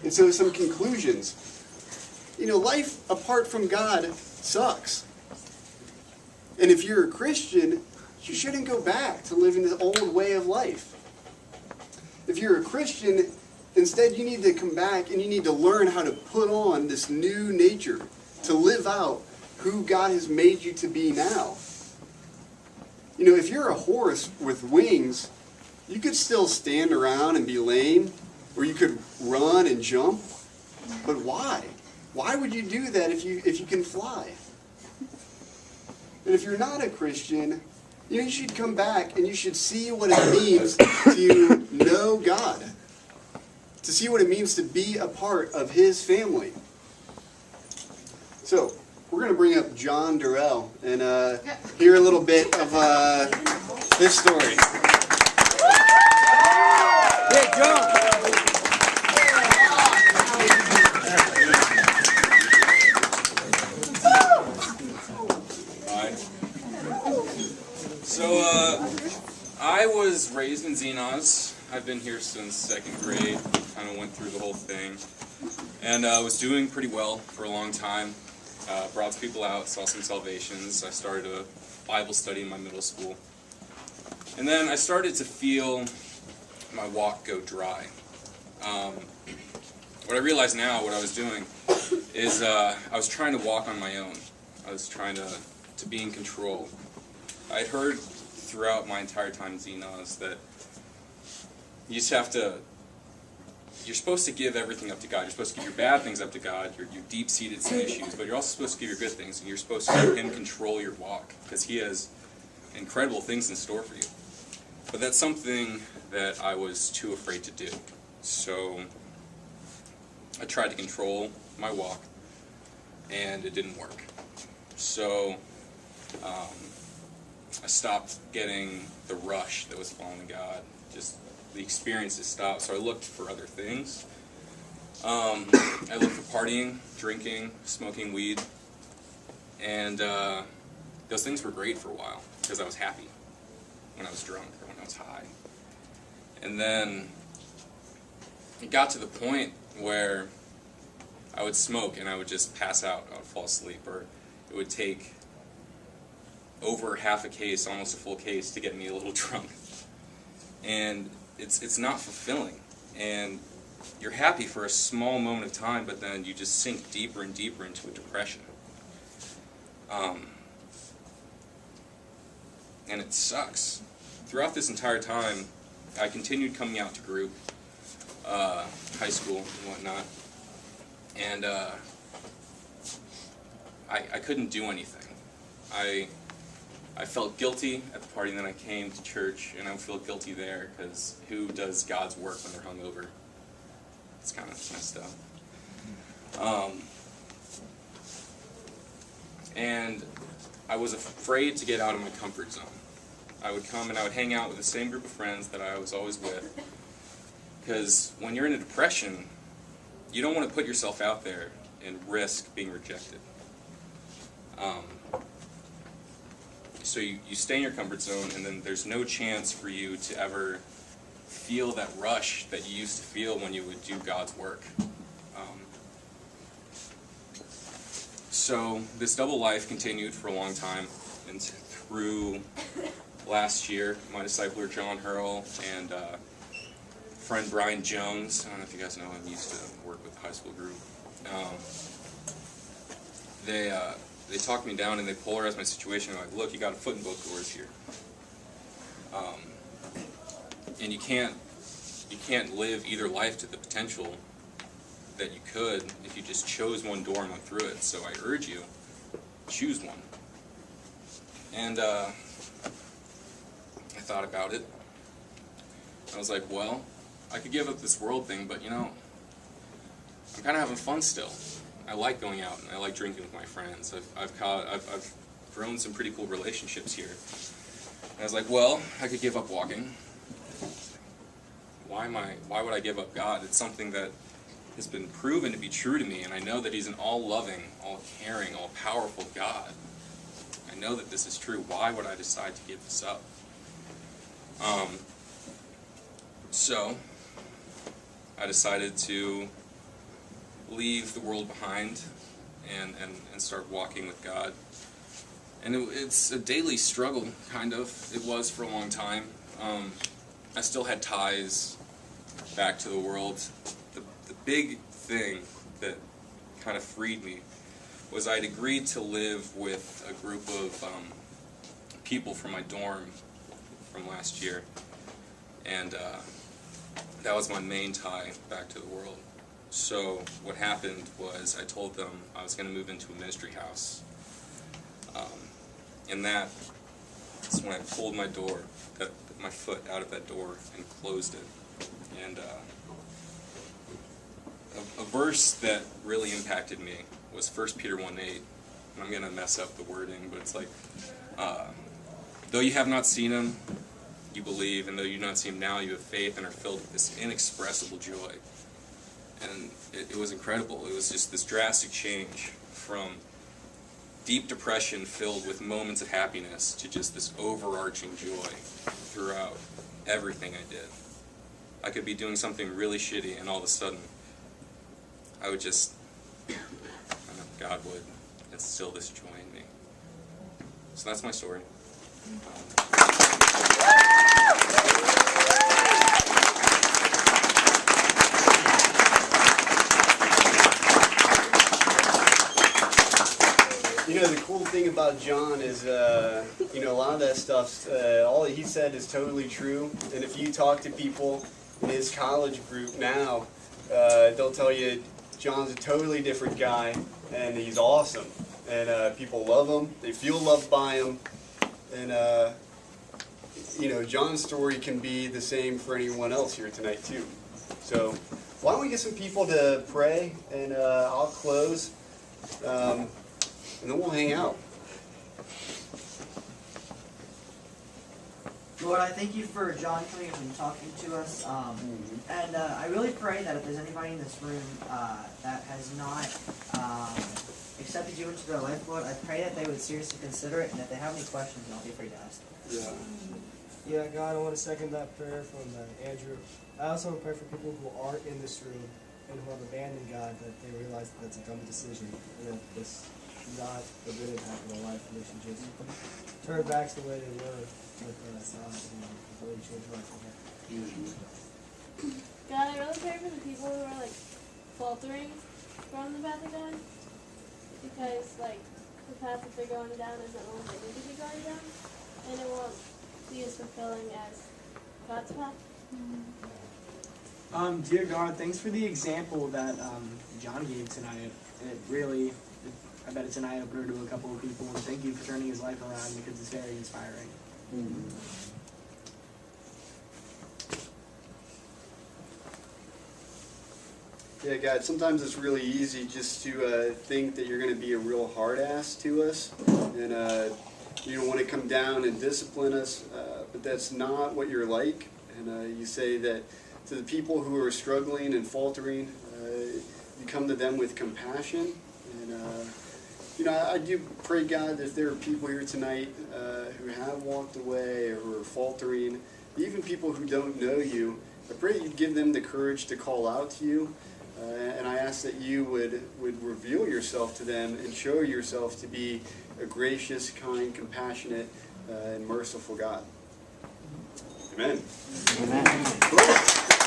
And so some conclusions. Life apart from God sucks. And if you're a Christian, you shouldn't go back to living the old way of life. If you're a Christian, instead you need to come back and you need to learn how to put on this new nature, to live out who God has made you to be now. If you're a horse with wings, you could still stand around and be lame, or you could run and jump. But why? Why would you do that if you can fly? And if you're not a Christian, you should come back and you should see what it means to know God, to see what it means to be a part of His family. So, we're going to bring up John Durrell and hear a little bit of this story. Hey, John! So, I was raised in Xenos. I've been here since second grade, kind of went through the whole thing, and was doing pretty well for a long time. Brought people out, saw some salvations. I started a Bible study in my middle school. And then I started to feel my walk go dry. What I realize now, what I was doing, is I was trying to walk on my own. I was trying to be in control. I'd heard throughout my entire time in Xenos that you just have to, you're supposed to give everything up to God. You're supposed to give your bad things up to God, your deep-seated sin issues, but you're also supposed to give your good things, and you're supposed to let Him control your walk, because He has incredible things in store for you. But that's something that I was too afraid to do. So I tried to control my walk, and it didn't work. So I stopped getting the rush that was following God. Just the experiences stopped, so I looked for other things. I looked for partying, drinking, smoking weed, and those things were great for a while, because I was happy when I was drunk or when I was high. And then it got to the point where I would smoke and I would just pass out, I would fall asleep, or it would take over half a case, almost a full case, to get me a little drunk. And it's not fulfilling. And you're happy for a small moment of time, but then you just sink deeper and deeper into a depression. And it sucks. Throughout this entire time, I continued coming out to group, high school and whatnot, and I couldn't do anything. I felt guilty at the party, and then I came to church, and I would feel guilty there, because who does God's work when they're hungover? It's kind of messed up. And I was afraid to get out of my comfort zone. I would come and I would hang out with the same group of friends that I was always with, because when you're in a depression, you don't want to put yourself out there and risk being rejected. So you stay in your comfort zone, and then there's no chance for you to ever feel that rush that you used to feel when you would do God's work. So this double life continued for a long time, and through last year, my discipler John Hurl and friend Brian Jones, I don't know if you guys know him, he used to work with the high school group, they talked me down and they polarized my situation. They're like, look, you got a foot in both doors here. And you can't live either life to the potential that you could if you just chose one door and went through it. So I urge you, choose one. And I thought about it. I was like, well, I could give up this world thing, but I'm kind of having fun still. I like going out and I like drinking with my friends. I've grown some pretty cool relationships here. And I was like, well, I could give up walking. Why would I give up God? It's something that has been proven to be true to me, and I know that He's an all-loving, all-caring, all-powerful God. I know that this is true. Why would I decide to give this up? So I decided to leave the world behind and start walking with God. And it's a daily struggle, kind of. It was for a long time. I still had ties back to the world. The big thing that kind of freed me was I'd agreed to live with a group of people from my dorm from last year. And that was my main tie back to the world. So what happened was I told them I was going to move into a ministry house. And that's when I pulled my foot out of that door and closed it. And a verse that really impacted me was 1 Peter 1:8. And I'm going to mess up the wording, but it's like, though you have not seen him, you believe, and though you do not see him now, you have faith and are filled with this inexpressible joy. And it was incredible. It was just this drastic change from deep depression filled with moments of happiness to just this overarching joy throughout everything I did. I could be doing something really shitty, and all of a sudden, I would just, God would instill this joy in me. So that's my story. You know, the cool thing about John is, you know, a lot of that stuff, all that he said is totally true. And if you talk to people in his college group now, they'll tell you John's a totally different guy, and he's awesome. And people love him. They feel loved by him. And, you know, John's story can be the same for anyone else here tonight, too. So why don't we get some people to pray, and I'll close. And then we'll hang out. Lord, I thank you for John coming up and talking to us. And I really pray that if there's anybody in this room that has not accepted you into their life, Lord, I pray that they would seriously consider it, and if they have any questions, don't be afraid to ask them. Yeah, God, I want to second that prayer from Andrew. I also want to pray for people who aren't in this room and who have abandoned God, that they realize that that's a dumb decision, and that this not a good impact in their life, and they should just turn back to the way they were with God and really change life for them. God, I really pray for the people who are like faltering from the path of God, because like the path that they're going down isn't the one they need to be going down, and it won't be as fulfilling as God's path. Dear God, thanks for the example that John gave tonight. It really, I bet it's an eye-opener to a couple of people, and thank you for turning his life around, because it's very inspiring. Yeah, God, sometimes it's really easy just to think that you're going to be a real hard ass to us, and you don't want to come down and discipline us, but that's not what you're like. And you say that to the people who are struggling and faltering, you come to them with compassion. And you know, I do pray, God, that if there are people here tonight who have walked away or who are faltering, even people who don't know you, I pray you'd give them the courage to call out to you. And I ask that you would reveal yourself to them and show yourself to be a gracious, kind, compassionate, and merciful God. Amen. Amen. Cool.